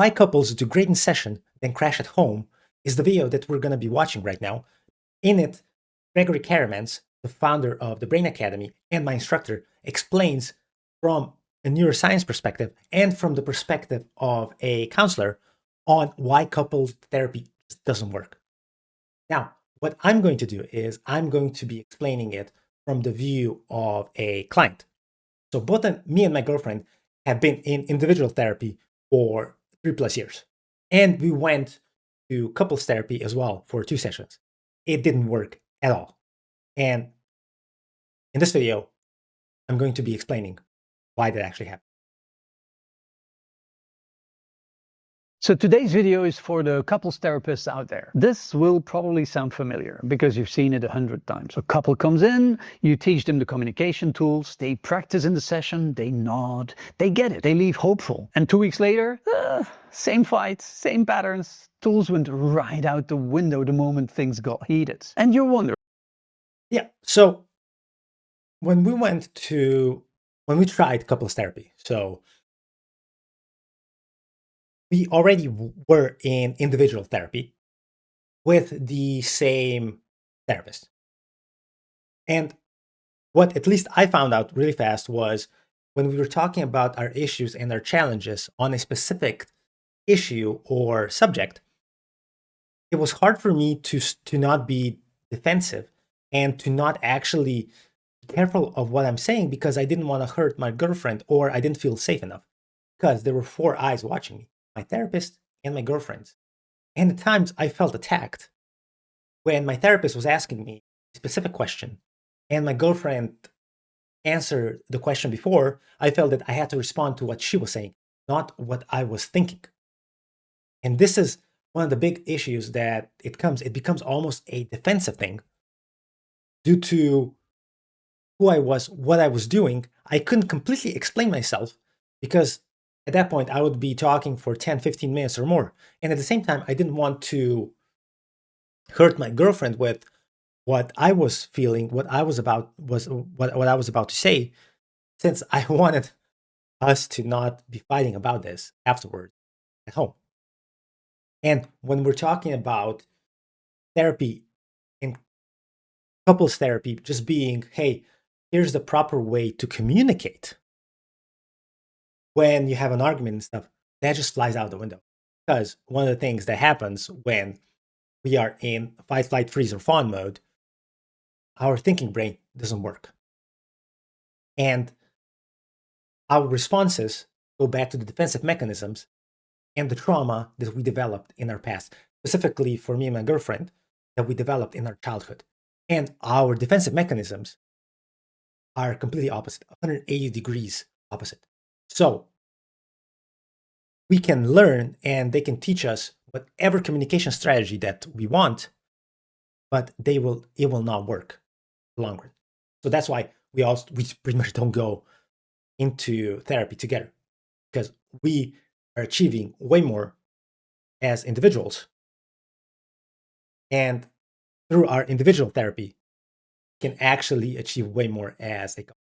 Why Couples Do Great in Session, Then Crash at Home is the video that we're going to be watching right now. In it, Gregory Karamans, the founder of the Brain Academy and my instructor, explains from a neuroscience perspective and from the perspective of a counselor on why couples therapy doesn't work. Now, what I'm going to do is I'm going to be explaining it from the view of a client. So both me and my girlfriend have been in individual therapy for 3+ years. And we went to couples therapy as well for 2 sessions. It didn't work at all. And in this video, I'm going to be explaining why that actually happened. So today's video is for the couples therapists out there. This will probably sound familiar because you've seen it 100 times. A couple comes in, you teach them the communication tools, they practice in the session, they nod, they get it, they leave hopeful. And 2 weeks later, same fight, same patterns. Tools went right out the window the moment things got heated. And you're wondering. Yeah, so when we tried couples therapy, so we already were in individual therapy with the same therapist. And what at least I found out really fast was when we were talking about our issues and our challenges on a specific issue or subject, it was hard for me to not be defensive and to not actually be careful of what I'm saying because I didn't want to hurt my girlfriend or I didn't feel safe enough because there were 4 eyes watching me, my therapist and my girlfriends. And at times I felt attacked when my therapist was asking me a specific question and my girlfriend answered the question before, I felt that I had to respond to what she was saying, not what I was thinking. And this is one of the big issues that it becomes almost a defensive thing due to who I was, what I was doing. I couldn't completely explain myself because at that point I would be talking for 10, 15 minutes or more. And at the same time, I didn't want to hurt my girlfriend with what I was feeling, what I was about to say, since I wanted us to not be fighting about this afterward at home. And when we're talking about therapy and couples therapy just being, hey, here's the proper way to communicate when you have an argument and stuff, that just flies out the window. Because one of the things that happens when we are in fight, flight, freeze, or fawn mode, our thinking brain doesn't work. And our responses go back to the defensive mechanisms and the trauma that we developed in our past, specifically for me and my girlfriend, that we developed in our childhood. And our defensive mechanisms are completely opposite, 180 degrees opposite. So we can learn and they can teach us whatever communication strategy that we want, but it will not work in the long run. So that's why we pretty much don't go into therapy together, because we are achieving way more as individuals. And through our individual therapy, can actually achieve way more as a couple.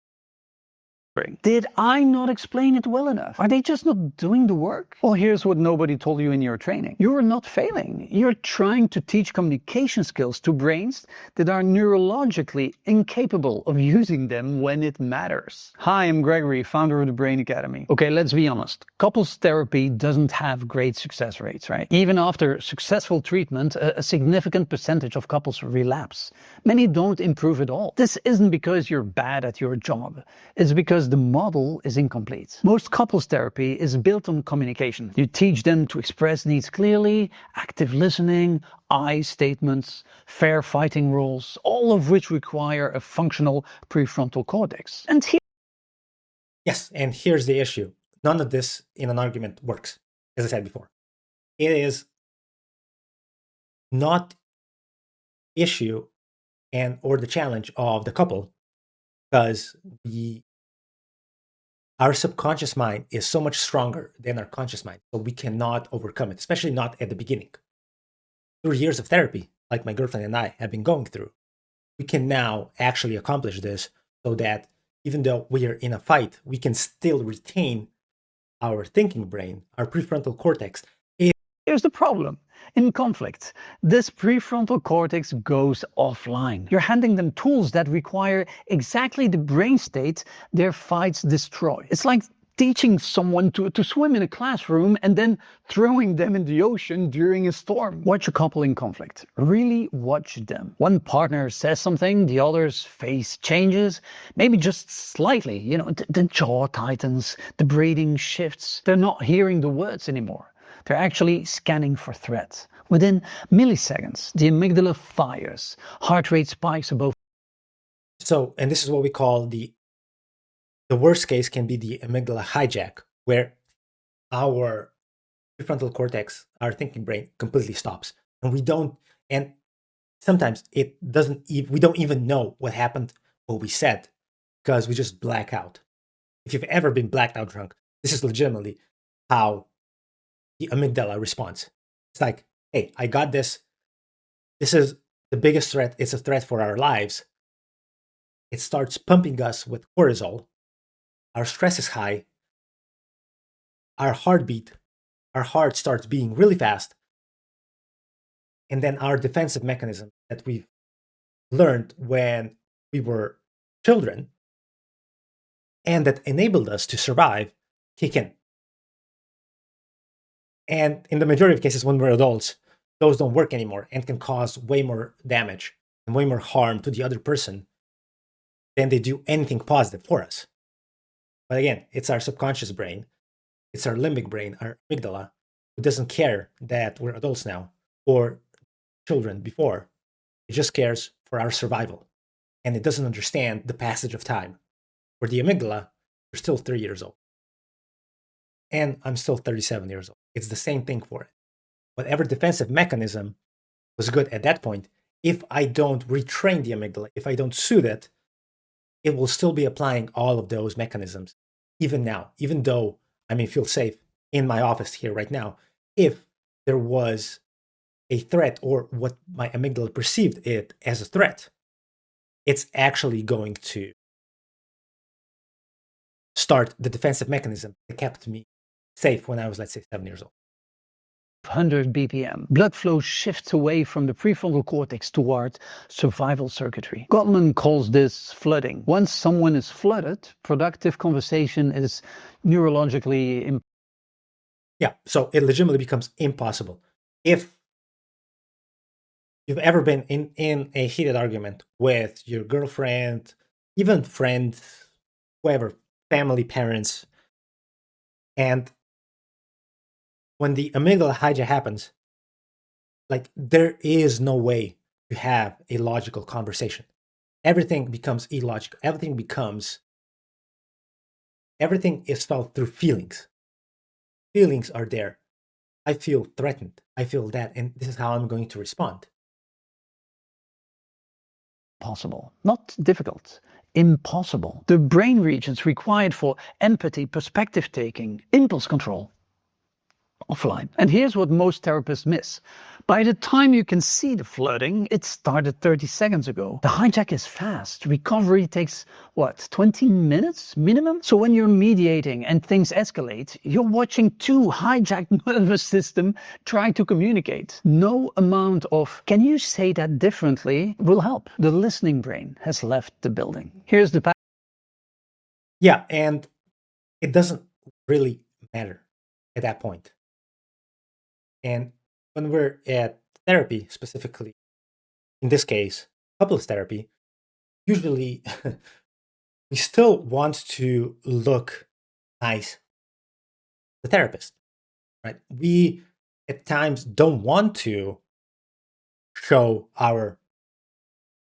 Did I not explain it well enough? Are they just not doing the work? Well, here's what nobody told you in your training. You're not failing. You're trying to teach communication skills to brains that are neurologically incapable of using them when it matters. Hi, I'm Gregory, founder of the Brain Academy. Okay, let's be honest. Couples therapy doesn't have great success rates, right? Even after successful treatment, a significant percentage of couples relapse. Many don't improve at all. This isn't because you're bad at your job. It's because the model is incomplete. Most couples therapy is built on communication. You teach them to express needs clearly, active listening, I statements, fair fighting rules, all of which require a functional prefrontal cortex. And Yes, and here's the issue. None of this in an argument works, as I said before. It is not issue or the challenge of the couple, because our subconscious mind is so much stronger than our conscious mind, so we cannot overcome it, especially not at the beginning. Through years of therapy, like my girlfriend and I have been going through, we can now actually accomplish this so that even though we are in a fight, we can still retain our thinking brain, our prefrontal cortex. Here's the problem. In conflict, this prefrontal cortex goes offline. You're handing them tools that require exactly the brain state their fights destroy. It's like teaching someone to swim in a classroom and then throwing them in the ocean during a storm. Watch a couple in conflict. Really watch them. One partner says something, the other's face changes, maybe just slightly. The jaw tightens, the breathing shifts. They're not hearing the words anymore. They're actually scanning for threats. Within milliseconds, the amygdala fires, heart rate spikes above. So, and this is what we call the worst case can be the amygdala hijack, where our prefrontal cortex, our thinking brain, completely stops, and we don't. And sometimes it doesn't. We don't even know what happened, what we said, because we just black out. If you've ever been blacked out drunk, this is legitimately how the amygdala responds. It's like, hey, I got this. This is the biggest threat. It's a threat for our lives. It starts pumping us with cortisol. Our stress is high. Our heart starts beating really fast. And then our defensive mechanism that we've learned when we were children and that enabled us to survive kick in. And in the majority of cases, when we're adults, those don't work anymore and can cause way more damage and way more harm to the other person than they do anything positive for us. But again, it's our subconscious brain, it's our limbic brain, our amygdala, who doesn't care that we're adults now or children before. It just cares for our survival. And it doesn't understand the passage of time. For the amygdala, we're still 3 years old. And I'm still 37 years old. It's the same thing for it. Whatever defensive mechanism was good at that point, if I don't retrain the amygdala, if I don't soothe it, it will still be applying all of those mechanisms, even now, even though I may feel safe in my office here right now. If there was a threat or what my amygdala perceived it as a threat, it's actually going to start the defensive mechanism that kept me safe when I was, let's say, 7 years old. 100 BPM. Blood flow shifts away from the prefrontal cortex toward survival circuitry. Gottman calls this flooding. Once someone is flooded, productive conversation is neurologically Yeah, so it legitimately becomes impossible. If you've ever been in a heated argument with your girlfriend, even friends, whoever, family, parents, and when the amygdala hijack happens, like there is no way to have a logical conversation. Everything becomes illogical. Everything is felt through feelings. Feelings are there. I feel threatened. I feel that, and this is how I'm going to respond. possible, not difficult. Impossible. The brain regions required for empathy, perspective taking, impulse control, offline. And here's what most therapists miss. By the time you can see the flooding, it started 30 seconds ago. The hijack is fast. Recovery takes, 20 minutes minimum? So when you're mediating and things escalate, you're watching two hijacked nervous systems try to communicate. No amount of, can you say that differently, will help. The listening brain has left the building. Here's the Yeah, and it doesn't really matter at that point. And when we're at therapy, specifically, in this case, couples therapy, usually we still want to look nice, the therapist, right? We at times don't want to show our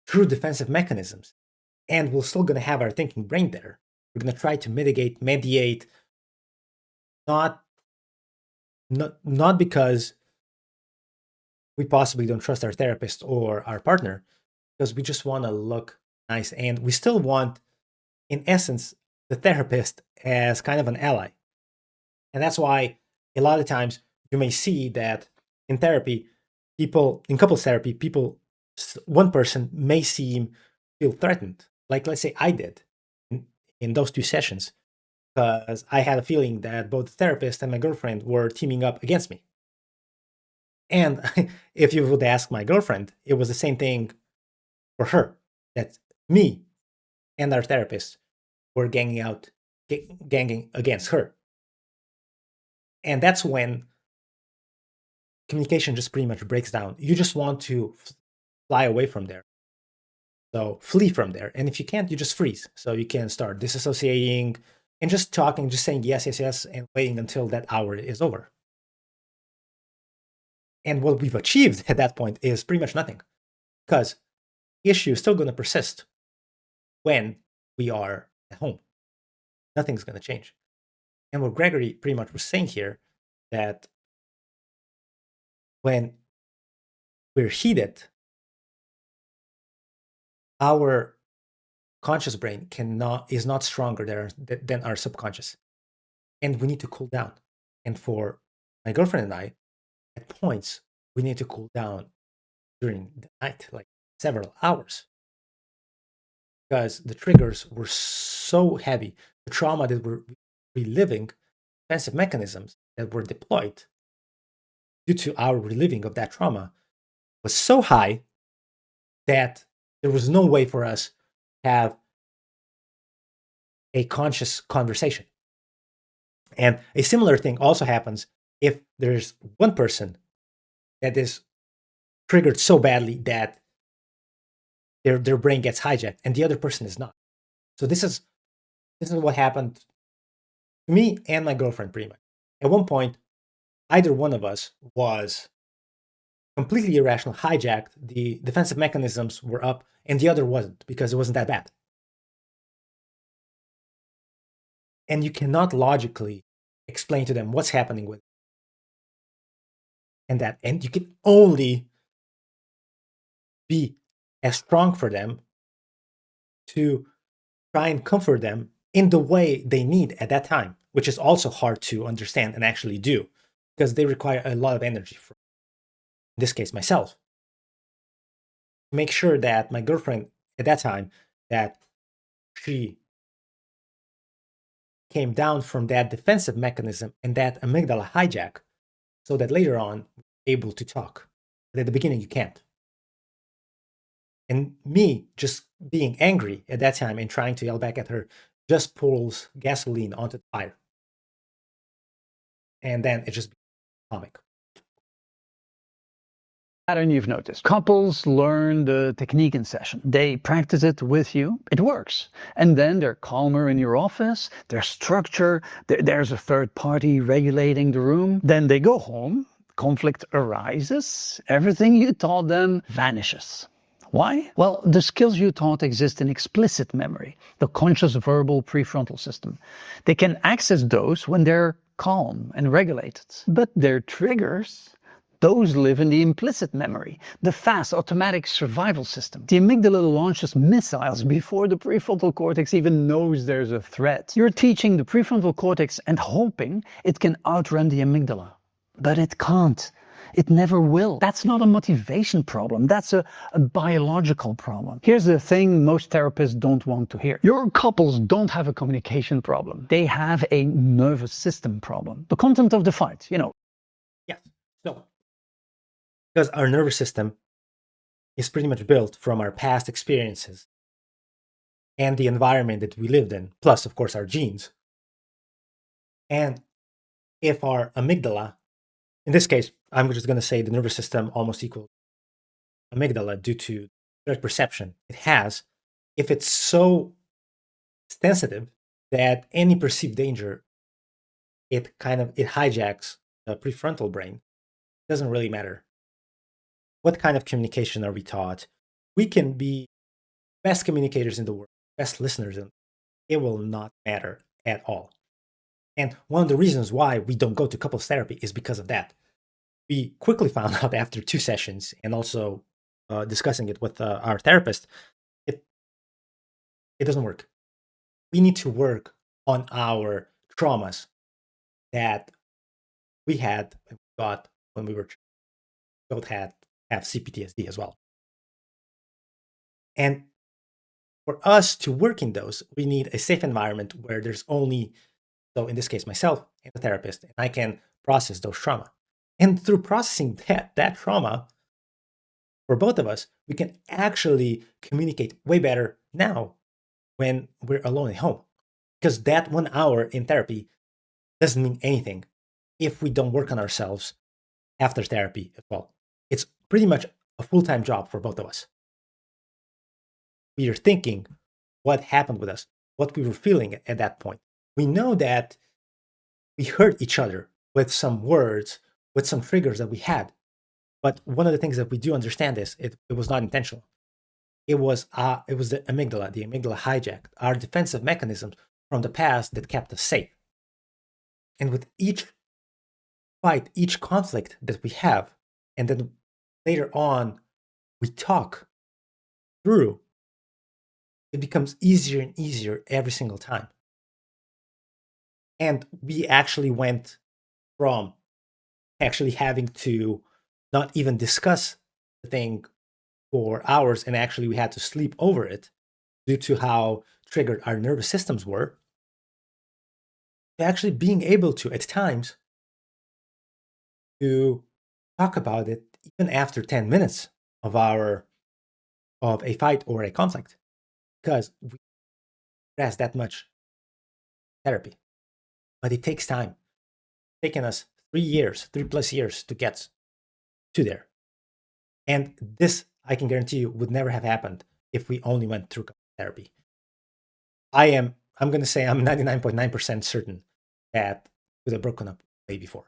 true defensive mechanisms, and we're still going to have our thinking brain there. We're going to try to mitigate, mediate, not because we possibly don't trust our therapist or our partner, because we just want to look nice. And we still want, in essence, the therapist as kind of an ally. And that's why a lot of times you may see that in therapy, in couples therapy, one person may feel threatened. Like, let's say I did in those 2 sessions. because I had a feeling that both the therapist and my girlfriend were teaming up against me. And if you would ask my girlfriend, it was the same thing for her, that me and our therapist were ganging against her. And that's when communication just pretty much breaks down. You just want to fly away from there. So flee from there. And if you can't, you just freeze. So you can start disassociating and just talking, just saying yes, yes, yes, and waiting until that hour is over. And what we've achieved at that point is pretty much nothing, because the issue is still going to persist when we are at home. Nothing's going to change. And what Gregory pretty much was saying here, that when we're heated, our conscious brain is not stronger than our subconscious, and we need to cool down. And for my girlfriend and I, at points we need to cool down during the night, like several hours, because the triggers were so heavy. The trauma that we're reliving, defensive mechanisms that were deployed due to our reliving of that trauma, was so high that there was no way for us to have a conscious conversation. And a similar thing also happens if there's one person that is triggered so badly that their brain gets hijacked and the other person is not. So this is what happened to me and my girlfriend pretty much. At one point, either one of us was completely irrational, hijacked, the defensive mechanisms were up, and the other wasn't, because it wasn't that bad. And you cannot logically explain to them what's happening with and that. And you can only be as strong for them to try and comfort them in the way they need at that time, which is also hard to understand and actually do, because they require a lot of energy from, in this case, myself. Make sure that my girlfriend at that time, that she came down from that defensive mechanism and that amygdala hijack, so that later on we're able to talk. But at the beginning, you can't. And me just being angry at that time and trying to yell back at her just pours gasoline onto the fire. And then it just becomes comic. Pattern you've noticed. Couples learn the technique in session. They practice it with you. It works. And then they're calmer in your office. There's structure. There's a third party regulating the room. Then they go home. Conflict arises. Everything you taught them vanishes. Why? Well, the skills you taught exist in explicit memory, the conscious verbal prefrontal system. They can access those when they're calm and regulated. But their triggers, those live in the implicit memory, the fast automatic survival system. The amygdala launches missiles before the prefrontal cortex even knows there's a threat. You're teaching the prefrontal cortex and hoping it can outrun the amygdala. But it can't. It never will. That's not a motivation problem. That's a biological problem. Here's the thing most therapists don't want to hear. Your couples don't have a communication problem. They have a nervous system problem. The content of the fight, Yes. So, because our nervous system is pretty much built from our past experiences and the environment that we lived in, plus, of course, our genes. And if our amygdala, in this case, I'm just going to say the nervous system almost equals amygdala due to threat perception it has, if it's so sensitive that any perceived danger, it hijacks the prefrontal brain. It doesn't really matter what kind of communication are we taught. We can be best communicators in the world, best listeners, and it will not matter at all. And one of the reasons why we don't go to couples therapy is because of that. We quickly found out after 2 sessions, and also discussing it with our therapist, it doesn't work. We need to work on our traumas that we had and got when we were both have CPTSD as well. And for us to work in those, we need a safe environment where there's only So in this case, myself and the therapist, and I can process those trauma. And through processing that trauma for both of us, we can actually communicate way better now when we're alone at home. Because that 1 hour in therapy doesn't mean anything if we don't work on ourselves after therapy as well. It's pretty much a full-time job for both of us. We are thinking what happened with us, what we were feeling at that point. We know that we hurt each other with some words, with some triggers that we had. But one of the things that we do understand is it was not intentional. It was the amygdala. The amygdala hijacked our defensive mechanisms from the past that kept us safe. And with each fight, each conflict that we have, and then later on we talk through, it becomes easier and easier every single time. And we actually went from actually having to not even discuss the thing for hours, and actually we had to sleep over it due to how triggered our nervous systems were, to actually being able to, at times, to talk about it even after 10 minutes of a fight or a conflict, because we stress that much therapy. But it takes time. It's taken us 3+ years to get to there. And this, I can guarantee you, would never have happened if we only went through therapy. I'm going to say I'm 99.9% certain that would have broken up way before.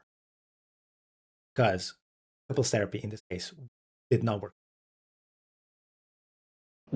Because couples therapy in this case did not work.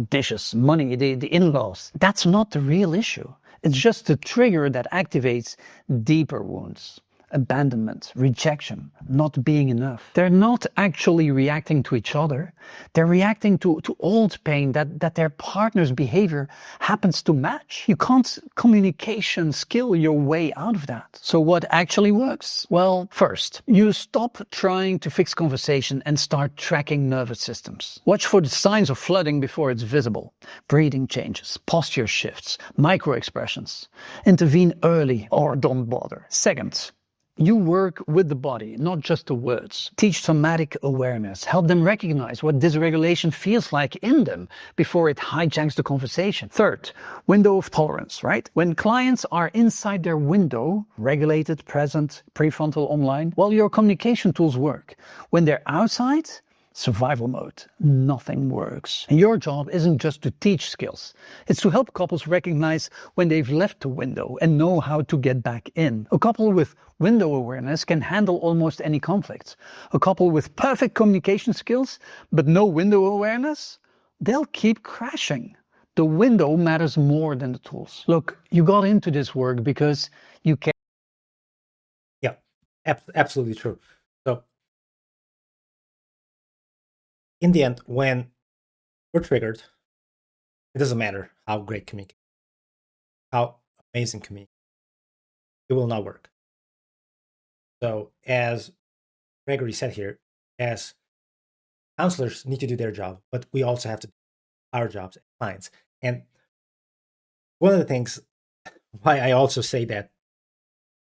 Dishes, money, the in-laws. That's not the real issue. It's just a trigger that activates deeper wounds. Abandonment, rejection, not being enough. They're not actually reacting to each other. They're reacting to old pain that their partner's behavior happens to match. You can't communication skill your way out of that. So what actually works? Well, first, you stop trying to fix conversation and start tracking nervous systems. Watch for the signs of flooding before it's visible. Breathing changes, posture shifts, micro expressions. Intervene early or don't bother. Second, you work with the body, not just the words. Teach somatic awareness. Help them recognize what dysregulation feels like in them before it hijacks the conversation. Third, window of tolerance, right? When clients are inside their window, regulated, present, prefrontal, online, well, your communication tools work. When they're outside, survival mode, nothing works. And your job isn't just to teach skills. It's to help couples recognize when they've left the window and know how to get back in. A couple with window awareness can handle almost any conflict. A couple with perfect communication skills but no window awareness, they'll keep crashing. The window matters more than the tools. Look, you got into this work because you care. Yeah, absolutely true. So in the end, when we're triggered, it doesn't matter how great communication, how amazing communication, it will not work. So as Gregory said here, as counselors need to do their job, but we also have to do our jobs as clients. And one of the things why I also say that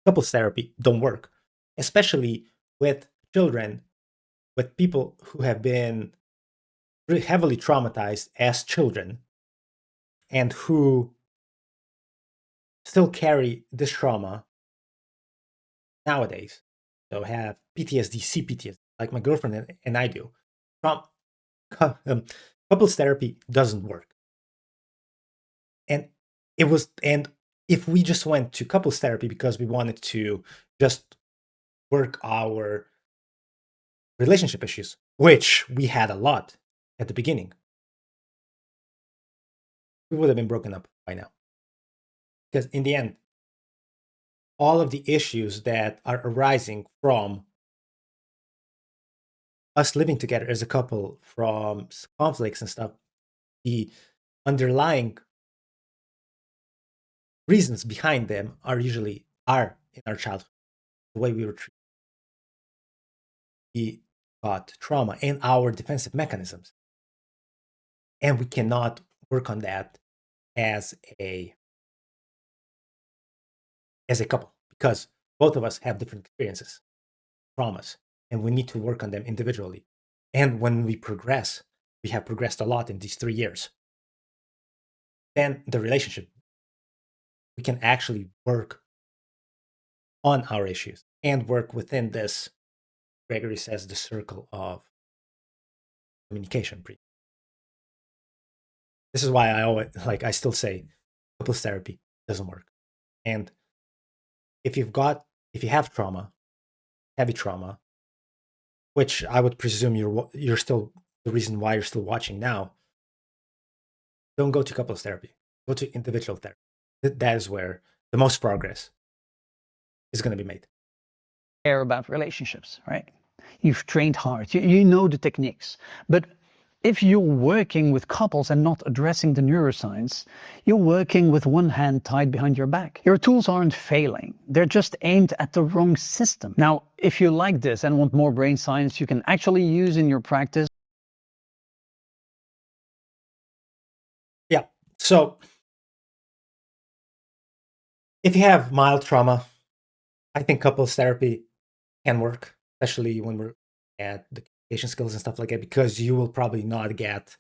couples therapy don't work, especially with children, with people who have been really heavily traumatized as children and who still carry this trauma nowadays. So have PTSD, CPTSD, like my girlfriend and I do. Couples therapy doesn't work. And if we just went to couples therapy because we wanted to just work our relationship issues, which we had a lot at the beginning, we would have been broken up by now. Because in the end, all of the issues that are arising from us living together as a couple, from conflicts and stuff, the underlying reasons behind them are usually in our childhood, the way we were treated. We got trauma and our defensive mechanisms, and we cannot work on that as a couple. because both of us have different experiences, traumas, and we need to work on them individually. And when we progress, we have progressed a lot in these 3 years. Then the relationship, we can actually work on our issues and work within this, Gregory says, the circle of communication. This is why I still say couples therapy doesn't work. And if you have trauma, heavy trauma, which I would presume you're still the reason why you're still watching now, don't go to couples therapy. Go to individual therapy. That is where the most progress is going to be made. Care about relationships, right? You've trained hard, you know the techniques, but if you're working with couples and not addressing the neuroscience, you're working with one hand tied behind your back. Your tools aren't failing, they're just aimed at the wrong system. Now, if you like this and want more brain science you can actually use in your practice. Yeah, so if you have mild trauma, I think couples therapy can work, especially when we're at the communication skills and stuff like that, because you will probably not get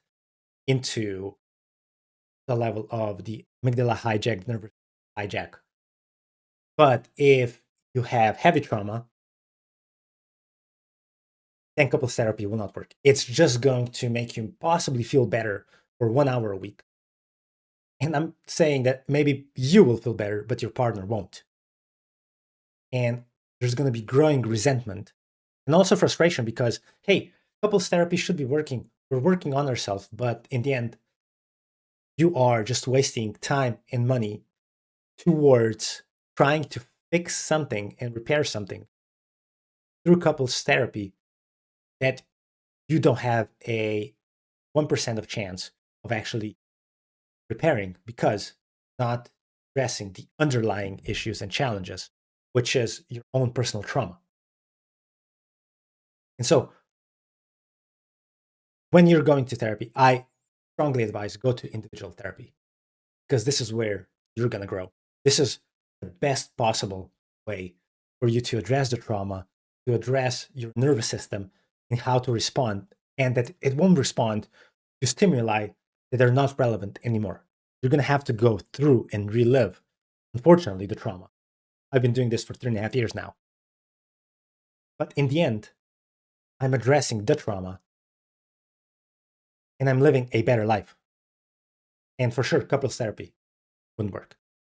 into the level of the amygdala hijack, nervous hijack. But if you have heavy trauma, then couples therapy will not work. It's just going to make you possibly feel better for 1 hour a week. And I'm saying that maybe you will feel better, but your partner won't. And there's going to be growing resentment and also frustration because, hey, couples therapy should be working. We're working on ourselves, but in the end, you are just wasting time and money towards trying to fix something and repair something through couples therapy that you don't have a 1% of chance of actually repairing because not addressing the underlying issues and challenges, which is your own personal trauma. And so when you're going to therapy, I strongly advise go to individual therapy because this is where you're going to grow. This is the best possible way for you to address the trauma, to address your nervous system and how to respond, and that it won't respond to stimuli that are not relevant anymore. You're going to have to go through and relive, unfortunately, the trauma. I've been doing this for 3.5 years now. But in the end, I'm addressing the trauma and I'm living a better life. And for sure, couples therapy wouldn't work.